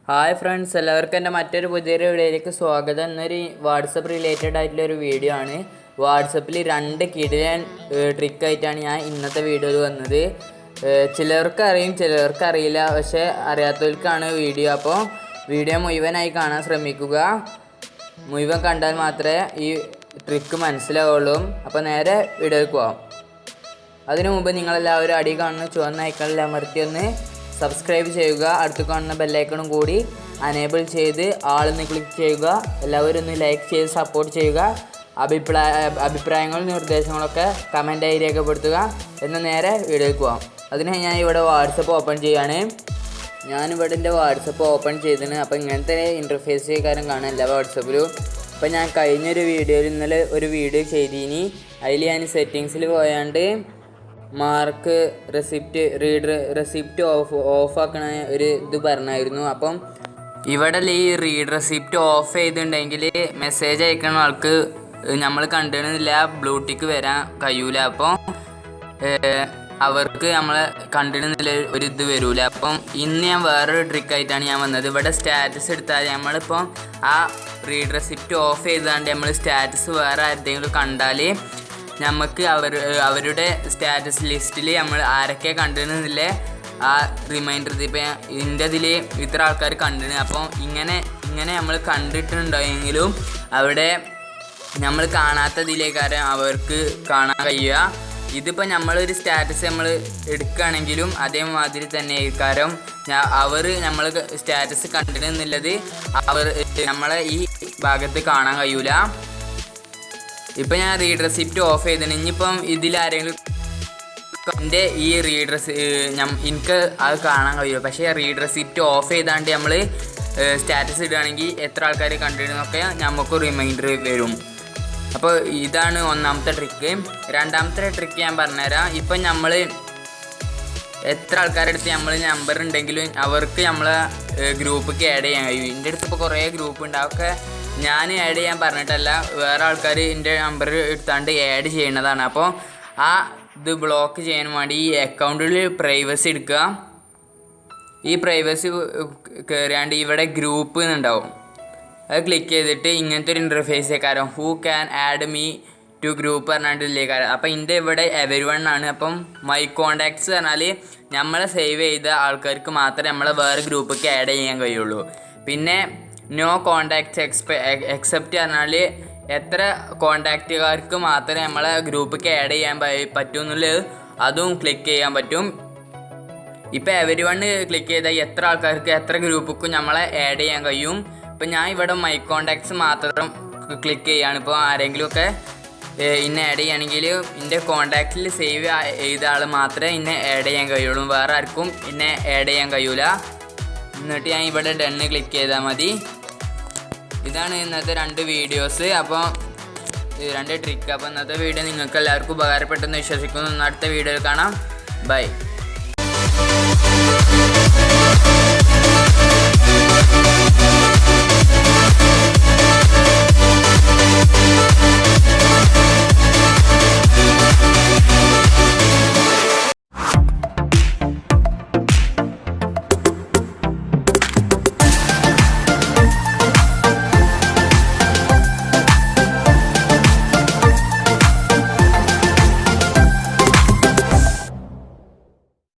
Hi friends, എല്ലാവർക്കും എൻ്റെ മറ്റൊരു പുതിയൊരു വീഡിയോയിലേക്ക് സ്വാഗതം. എന്നൊരു വാട്സപ്പ് റിലേറ്റഡ് ആയിട്ടുള്ളൊരു വീഡിയോ ആണ്. വാട്സപ്പിൽ 2 കിടിലൻ ട്രിക്കായിട്ടാണ് ഞാൻ ഇന്നത്തെ വീഡിയോയിൽ വന്നത്. ചിലർക്ക് അറിയും, ചിലർക്ക് അറിയില്ല. പക്ഷേ അറിയാത്തവർക്കാണ് വീഡിയോ. അപ്പോൾ വീഡിയോ മുഴുവനായി കാണാൻ ശ്രമിക്കുക. മുഴുവൻ കണ്ടാൽ മാത്രമേ ഈ ട്രിക്ക് മനസ്സിലാവുള്ളൂ. അപ്പോൾ നേരെ വീഡിയോയ്ക്ക് പോകാം. അതിനു മുമ്പ് നിങ്ങളെല്ലാവരും അടി കാണുന്ന ചുവന്ന ഐക്കണിൽ അമർത്തി ഒന്ന് സബ്സ്ക്രൈബ് ചെയ്യുക. അടുത്ത് കാണുന്ന ബെല്ലൈക്കണും കൂടി അനേബിൾ ചെയ്ത് ആളൊന്ന് ക്ലിക്ക് ചെയ്യുക. എല്ലാവരും ഒന്ന് ലൈക്ക് ചെയ്ത് സപ്പോർട്ട് ചെയ്യുക. അഭിപ്രായങ്ങളും നിർദ്ദേശങ്ങളൊക്കെ കമൻറ്റായി രേഖപ്പെടുത്തുക. എന്ന് നേരെ വീഡിയോയ്ക്ക് പോകാം. അതിന് ഞാൻ ഇവിടെ വാട്സപ്പ് ഓപ്പൺ ചെയ്യുകയാണ്. ഞാനിവിടെ എൻ്റെ വാട്സപ്പ് ഓപ്പൺ ചെയ്തിന്. അപ്പോൾ ഇങ്ങനത്തെ ഇൻ്റർഫേസ് കാര്യം കാണാൻ എല്ലാ വാട്സപ്പിലും. അപ്പോൾ ഞാൻ കഴിഞ്ഞൊരു വീഡിയോയിൽ ഇന്നലെ ഒരു വീഡിയോ ചെയ്തിനി. അതിൽ ഞാൻ സെറ്റിങ്സിൽ പോയാണ്ട് മാർക്ക് റെസിപ്റ്റ് ഓഫ് ആക്കണ ഒരു ഇത് പറഞ്ഞായിരുന്നു. അപ്പം ഇവിടെ ഈ റീഡ് റെസിപ്റ്റ് ഓഫ് ചെയ്തിട്ടുണ്ടെങ്കിൽ മെസ്സേജ് അയക്കണ ആൾക്ക് നമ്മൾ കണ്ടിരുന്നില്ല, ബ്ലൂടിക്ക് വരാൻ കഴിയൂല. അപ്പോൾ അവർക്ക് നമ്മളെ കണ്ടിരുന്നില്ല ഒരു ഇത് വരില്ല. അപ്പം ഇന്ന് ഞാൻ വേറൊരു ട്രിക്കായിട്ടാണ് ഞാൻ വന്നത്. ഇവിടെ സ്റ്റാറ്റസ് എടുത്താൽ നമ്മളിപ്പോൾ ആ റീഡ് റെസിപ്റ്റ് ഓഫ് ചെയ്താണ്ട് നമ്മൾ സ്റ്റാറ്റസ് വേറെ ആരുടെയെങ്കിലും കണ്ടാൽ നമുക്ക് അവരുടെ സ്റ്റാറ്റസ് ലിസ്റ്റിൽ നമ്മൾ ആരൊക്കെ കണ്ടിരുന്നില്ലേ ആ റിമൈൻഡർ. ഇപ്പം ഇതിൻ്റെ ഇതിൽ ഇത്ര ആൾക്കാർ കണ്ടിരുന്നു. അപ്പോൾ ഇങ്ങനെ നമ്മൾ കണ്ടിട്ടുണ്ടെങ്കിലും അവിടെ നമ്മൾ കാണാത്തതിലേക്കാരം അവർക്ക് കാണാൻ കഴിയുക. ഇതിപ്പോൾ നമ്മളൊരു സ്റ്റാറ്റസ് നമ്മൾ എടുക്കുകയാണെങ്കിലും അതേമാതിരി തന്നെ ആയിരിക്കും അവർ നമ്മൾ സ്റ്റാറ്റസ് കണ്ടിരുന്നുള്ളത് നമ്മളെ ഈ ഭാഗത്ത് കാണാൻ കഴിയൂല. ഇപ്പം ഞാൻ റീഡ് റെസിപ്റ്റ് ഓഫ് ചെയ്തിട്ടുണ്ട്. ഇനിയിപ്പം ഇതിലാരെങ്കിലും എൻ്റെ ഈ എനിക്ക് അത് കാണാൻ കഴിയുമോ? പക്ഷേ റീഡ് റെസിപ്റ്റ് ഓഫ് ചെയ്താണ്ട് നമ്മൾ സ്റ്റാറ്റസ് ഇടുകയാണെങ്കിൽ എത്ര ആൾക്കാർ കണ്ടിരുന്നൊക്കെ നമുക്ക് റിമൈൻഡർ വരും. അപ്പോൾ ഇതാണ് ഒന്നാമത്തെ ട്രിക്ക്. രണ്ടാമത്തെ ട്രിക്ക് ഞാൻ പറഞ്ഞുതരാം. ഇപ്പം നമ്മൾ എത്ര ആൾക്കാരുടെ അടുത്ത് നമ്മൾ നമ്പർ ഉണ്ടെങ്കിലും അവർക്ക് നമ്മളെ ഗ്രൂപ്പിലേക്ക് ആഡ് ചെയ്യാൻ കഴിയും. എൻ്റെ അടുത്ത് ഇപ്പോൾ കുറേ ഗ്രൂപ്പ് ഉണ്ട്. അതൊക്കെ ഞാൻ ആഡ് ചെയ്യാൻ പറഞ്ഞിട്ടല്ല, വേറെ ആൾക്കാർ എൻ്റെ നമ്പർ എടുത്താണ്ട് ആഡ് ചെയ്യുന്നതാണ്. അപ്പോൾ ആ ഇത് ബ്ലോക്ക് ചെയ്യാൻ വേണ്ടി ഈ അക്കൗണ്ടിൽ പ്രൈവസി എടുക്കുക. ഈ പ്രൈവസി കയറിയാണ്ട് ഇവിടെ ഗ്രൂപ്പ് എന്നുണ്ടാവും. അത് ക്ലിക്ക് ചെയ്തിട്ട് ഇങ്ങനത്തെ ഒരു ഇൻ്റർഫേസേക്കാരം who can add me to group പറഞ്ഞിട്ടില്ലേക്കാരം. അപ്പം എൻ്റെ ഇവിടെ എവരിവൺ ആണ്. അപ്പം മൈ കോണ്ടാക്ട്സ് പറഞ്ഞാൽ നമ്മളെ സേവ് ചെയ്ത ആൾക്കാർക്ക് മാത്രമേ നമ്മളെ വേറെ ഗ്രൂപ്പിലേക്ക് ആഡ് ചെയ്യാൻ കഴിയുള്ളൂ. പിന്നെ നോ കോണ്ടാക്ട്സ് എക്സെപ്റ്റ് പറഞ്ഞാൽ എത്ര കോണ്ടാക്റ്റുകാർക്ക് മാത്രമേ നമ്മളെ ഗ്രൂപ്പിലേക്ക് ആഡ് ചെയ്യാൻ പറ്റൂ എന്നുള്ളത് അതും ക്ലിക്ക് ചെയ്യാൻ പറ്റും. ഇപ്പോൾ എവരിവൺ ക്ലിക്ക് ചെയ്താൽ എത്ര ആൾക്കാർക്ക് എത്ര ഗ്രൂപ്പിക്കും നമ്മളെ ആഡ് ചെയ്യാൻ കഴിയും. ഇപ്പം ഞാൻ ഇവിടെ മൈ കോണ്ടാക്ട്സ് മാത്രം ക്ലിക്ക് ചെയ്യുകയാണ്. ഇപ്പോൾ ആരെങ്കിലുമൊക്കെ ഇന്നെ ആഡ് ചെയ്യുകയാണെങ്കിൽ എൻ്റെ കോണ്ടാക്റ്റിൽ സേവ് ചെയ്ത ആൾ മാത്രമേ ഇന്നെ ആഡ് ചെയ്യാൻ കഴിയുള്ളൂ. വേറെ ആർക്കും ഇന്നെ ആഡ് ചെയ്യാൻ കഴിയൂല. എന്നിട്ട് ഞാൻ ഇവിടെ ഡണ്ണ് ക്ലിക്ക് ചെയ്താൽ മതി. ഇതാണ് ഇന്നത്തെ 2 വീഡിയോസ്. അപ്പോൾ 2 ട്രിക്ക്. അപ്പോൾ ഇന്നത്തെ വീഡിയോ നിങ്ങൾക്ക് എല്ലാവർക്കും ഉപകാരപ്പെട്ടെന്ന് വിശ്വസിക്കുന്നു. അടുത്ത വീഡിയോയിൽ കാണാം. ബൈ.